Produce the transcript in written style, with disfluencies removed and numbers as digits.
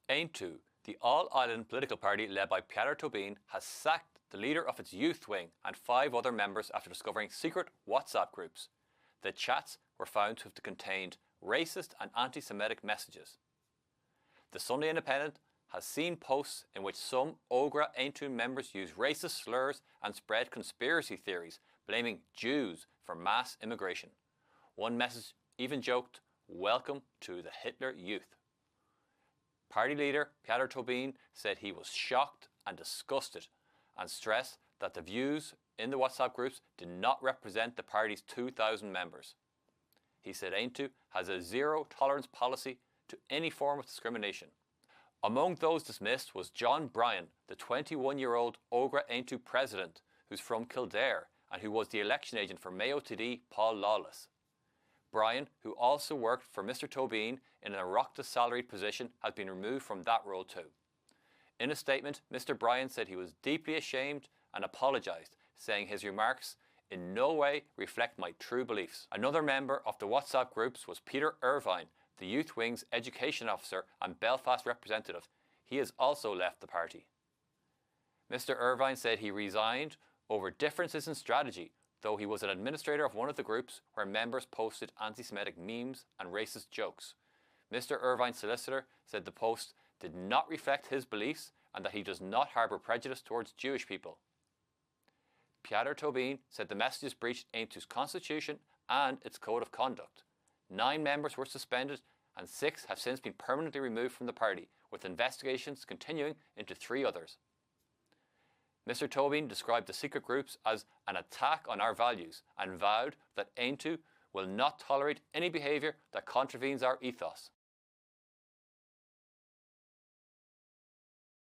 Aontú, the all-island political party led by Peadar Tóibín, has sacked the leader of its youth wing and 5 other members after discovering secret WhatsApp groups. The chats were found to have contained racist and anti-Semitic messages. The Sunday Independent has seen posts in which some Ógra Aontú members use racist slurs and spread conspiracy theories, blaming Jews for mass immigration. One message even joked, "Welcome to the Hitler Youth." Party leader Peadar Tóibín said he was shocked and disgusted and stressed that the views in the WhatsApp groups did not represent the party's 2,000 members. He said Aontú has a zero-tolerance policy to any form of discrimination. Among those dismissed was John Bryan, the 21-year-old Ógra Aontú president who's from Kildare and who was the election agent for Mayo TD Paul Lawless. Bryan, who also worked for Mr Tóibín in an Oireachtas salaried position, has been removed from that role too. In a statement, Mr Bryan said he was deeply ashamed and apologised, saying his remarks in no way reflect my true beliefs. Another member of the WhatsApp groups was Peter Irvine, the youth wing's education officer and Belfast representative. He has also left the party. Mr Irvine said he resigned over differences in strategy, though he was an administrator of one of the groups where members posted anti-Semitic memes and racist jokes. Mr Irvine's solicitor said the post did not reflect his beliefs and that he does not harbour prejudice towards Jewish people. Peadar Tóibín said the messages breached Aontú's constitution and its code of conduct. 9 members were suspended and 6 have since been permanently removed from the party, with investigations continuing into 3 others. Mr Tóibín described the secret groups as an attack on our values and vowed that Aontú will not tolerate any behaviour that contravenes our ethos.